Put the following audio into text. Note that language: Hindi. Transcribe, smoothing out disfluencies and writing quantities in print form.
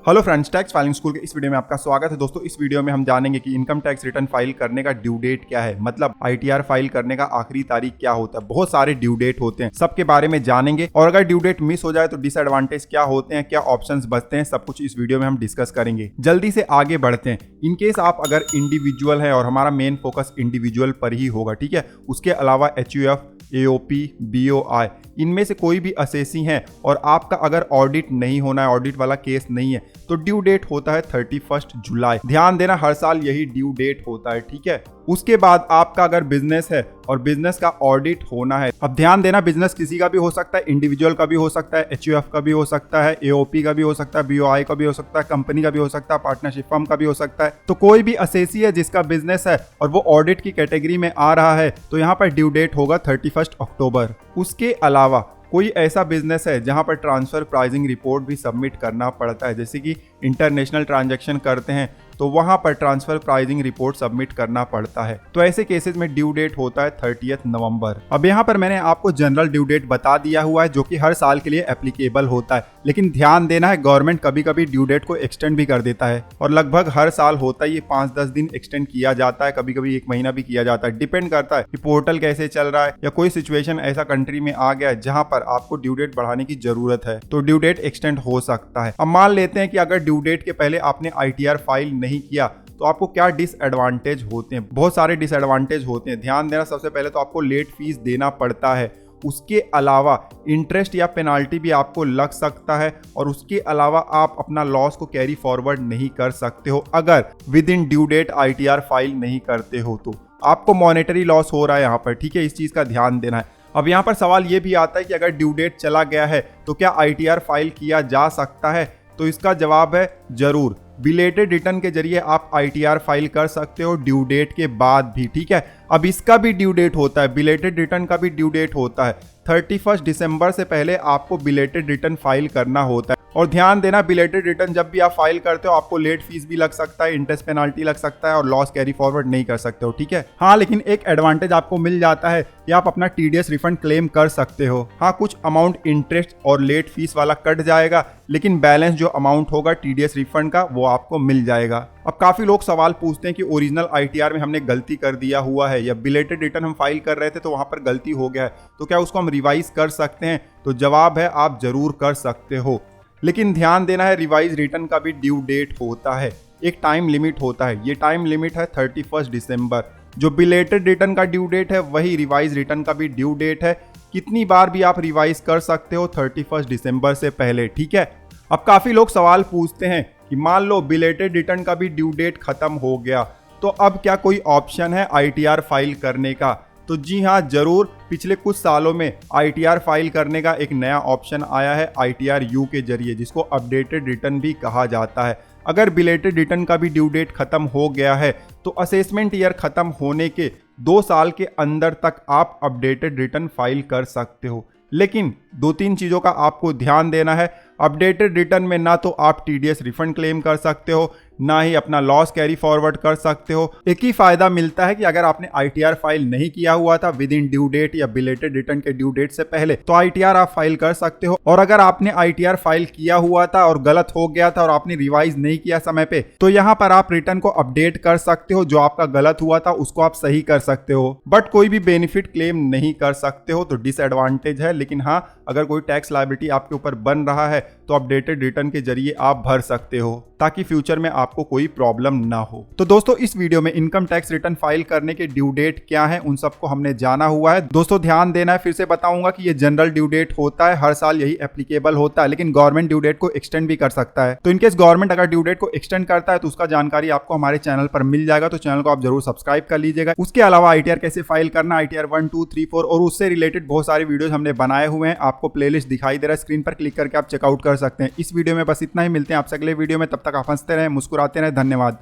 Hello friends, tax filing school के इस वीडियो में आपका स्वागत है। दोस्तों, इस वीडियो में हम जानेंगे कि इनकम टैक्स रिटर्न फाइल करने का ड्यू डेट क्या है, मतलब आईटीआर फाइल करने का आखिरी तारीख क्या होता है। बहुत सारे ड्यू डेट होते हैं, सबके बारे में जानेंगे और अगर ड्यू डेट मिस हो जाए तो डिसएडवांटेज क्या होते हैं, क्या ऑप्शंस बचते हैं, सब कुछ इस वीडियो में हम डिस्कस करेंगे। जल्दी से आगे बढ़ते हैं। इनकेस आप अगर इंडिविजुअल है और हमारा मेन फोकस इंडिविजुअल पर ही होगा, ठीक है, उसके अलावा HUF, AOP, BOI इनमें से कोई भी असेसी हैं और आपका अगर ऑडिट नहीं होना है, ऑडिट वाला केस नहीं है, तो ड्यू डेट होता है 31 जुलाई। ध्यान देना, हर साल यही ड्यू डेट होता है, ठीक है। उसके बाद आपका अगर बिजनेस है और बिजनेस का ऑडिट होना है, अब ध्यान देना, बिजनेस किसी का भी हो सकता है, इंडिविजुअल का भी हो सकता है, HUF का भी हो सकता है, AOP का भी हो सकता है, BOI का भी हो सकता है, कंपनी का भी हो सकता है, पार्टनरशिप फर्म का भी हो सकता है। तो कोई भी असेसी है जिसका बिजनेस है और वो ऑडिट की कैटेगरी में आ रहा है, तो यहाँ पर ड्यू डेट होगा 31 अक्टूबर। उसके अलावा कोई ऐसा बिजनेस है जहां पर ट्रांसफर प्राइसिंग रिपोर्ट भी सबमिट करना पड़ता है, जैसे कि इंटरनेशनल ट्रांजैक्शन करते हैं तो वहां पर ट्रांसफर प्राइसिंग रिपोर्ट सबमिट करना पड़ता है, तो ऐसे केसेस में ड्यू डेट होता है 30 नवंबर। अब यहाँ पर मैंने आपको जनरल ड्यू डेट बता दिया हुआ है जो कि हर साल के लिए एप्लीकेबल होता है, लेकिन ध्यान देना है, गवर्नमेंट कभी कभी ड्यू डेट को एक्सटेंड भी कर देता है और लगभग हर साल होता है ये 5-10 दिन एक्सटेंड किया जाता है, कभी कभी 1 महीना भी किया जाता है। डिपेंड करता है कि पोर्टल कैसे चल रहा है या कोई सिचुएशन ऐसा कंट्री में आ गया है जहां पर आपको ड्यू डेट बढ़ाने की जरूरत है, तो ड्यू डेट एक्सटेंड हो सकता है। अब मान लेते हैं कि अगर ड्यू डेट के पहले आपने ITR फाइल नहीं किया तो आपको क्या डिसएडवांटेज होते हैं। बहुत सारे डिसएडवांटेज होते हैं। ध्यान देना, सबसे पहले तो आपको लेट फीस देना पड़ता है, उसके अलावा इंटरेस्ट या पेनाल्टी भी आपको लग सकता है और उसके अलावा आप अपना लॉस को कैरी फॉरवर्ड नहीं कर सकते हो अगर within due date ITR file नहीं करते हो, तो आपको मॉनेटरी लॉस हो रहा है यहाँ पर, ठीक है। इस चीज का ध्यान देना है। अब यहाँ पर सवाल ये भी आता है कि अगर ड्यू डेट चला गया है तो क्या ITR फाइल किया जा सकता है, तो इसका जवाब है जरूर। बिलेटेड रिटर्न के जरिए आप ITR फाइल कर सकते हो ड्यू डेट के बाद भी, ठीक है। अब इसका भी ड्यू डेट होता है, बिलेटेड रिटर्न का भी ड्यू डेट होता है 31 दिसंबर से पहले आपको बिलेटेड रिटर्न फाइल करना होता है। और ध्यान देना, बिलेटेड रिटर्न जब भी आप फाइल करते हो आपको लेट फीस भी लग सकता है, इंटरेस्ट पेनाल्टी लग सकता है और लॉस कैरी फॉरवर्ड नहीं कर सकते हो, ठीक है। हाँ, लेकिन एक एडवांटेज आपको मिल जाता है कि आप अपना TDS रिफंड क्लेम कर सकते हो। हाँ, कुछ अमाउंट इंटरेस्ट और लेट फीस वाला कट जाएगा, लेकिन बैलेंस जो अमाउंट होगा TDS रिफंड का वो आपको मिल जाएगा। अब काफी लोग सवाल पूछते हैं कि ओरिजिनल ITR में हमने गलती कर दिया हुआ है या बिलेटेड रिटर्न हम फाइल कर रहे थे तो वहां पर गलती हो गया है, तो क्या उसको हम रिवाइज कर सकते हैं। तो जवाब है आप जरूर कर सकते हो, लेकिन ध्यान देना है, रिवाइज रिटर्न का भी ड्यू डेट होता है, एक टाइम लिमिट होता है। ये टाइम लिमिट है 31 दिसंबर। जो बिलेटेड रिटर्न का ड्यू डेट है वही रिवाइज रिटर्न का भी ड्यू डेट है। कितनी बार भी आप रिवाइज कर सकते हो 31 दिसंबर से पहले, ठीक है। अब काफी लोग सवाल पूछते हैं कि मान लो बिलेटेड रिटर्न का भी ड्यू डेट खत्म हो गया, तो अब क्या कोई ऑप्शन है ITR फाइल करने का। तो जी हाँ, जरूर। पिछले कुछ सालों में ITR फाइल करने का एक नया ऑप्शन आया है ITR-U के जरिए, जिसको अपडेटेड रिटर्न भी कहा जाता है। अगर बिलेटेड रिटर्न का भी ड्यू डेट खत्म हो गया है तो असेसमेंट ईयर खत्म होने के 2 साल के अंदर तक आप अपडेटेड रिटर्न फाइल कर सकते हो, लेकिन 2-3 चीज़ों का आपको ध्यान देना है। अपडेटेड रिटर्न में ना तो आप TDS रिफंड क्लेम कर सकते हो, ना ही अपना लॉस कैरी फॉरवर्ड कर सकते हो। एक ही फायदा मिलता है कि अगर आपने ITR फाइल नहीं किया हुआ था विद इन ड्यू डेट या बिलेटेड रिटर्न के ड्यू डेट से पहले, तो ITR आप फाइल कर सकते हो। और अगर आपने ITR फाइल किया हुआ था और गलत हो गया था और आपने रिवाइज नहीं किया समय पे, तो यहाँ पर आप रिटर्न को अपडेट कर सकते हो, जो आपका गलत हुआ था उसको आप सही कर सकते हो, बट कोई भी बेनिफिट क्लेम नहीं कर सकते हो, तो डिसएडवांटेज है। लेकिन हाँ, अगर कोई टैक्स लायबिलिटी आपके ऊपर बन रहा है तो अपडेटेड रिटर्न के जरिए आप भर सकते हो ताकि फ्यूचर में आपको कोई प्रॉब्लम ना हो। तो दोस्तों, इस वीडियो में इनकम टैक्स रिटर्न फाइल करने के ड्यू डेट क्या है उन सबको हमने जाना हुआ है। दोस्तों, ध्यान देना है, फिर से बताऊंगा कि ये जनरल ड्यू डेट होता है, हर साल यही एप्लीकेबल होता है, लेकिन गवर्नमेंट ड्यू डेट को एक्सटेंड भी कर सकता है। तो इनकेस गवर्नमेंट अगर ड्यू डेट को एक्सटेंड करता है तो उसका जानकारी आपको हमारे चैनल पर मिल जाएगा, तो चैनल को आप जरूर सब्सक्राइब कर लीजिएगा। उसके अलावा ITR कैसे फाइल करना, ITR 1, 2, 3, 4 और उससे रिलेटेड बहुत सारे वीडियोज हमने बनाए हुए हैं, आपको प्लेलिस्ट दिखाई दे रहा है स्क्रीन पर, क्लिक करके आप चेकआउट कर सकते हैं। इस वीडियो में बस इतना ही, मिलते हैं आपसे अगले वीडियो में, तब तक आप हंसते रहें, मुस्कुराते रहें। धन्यवाद।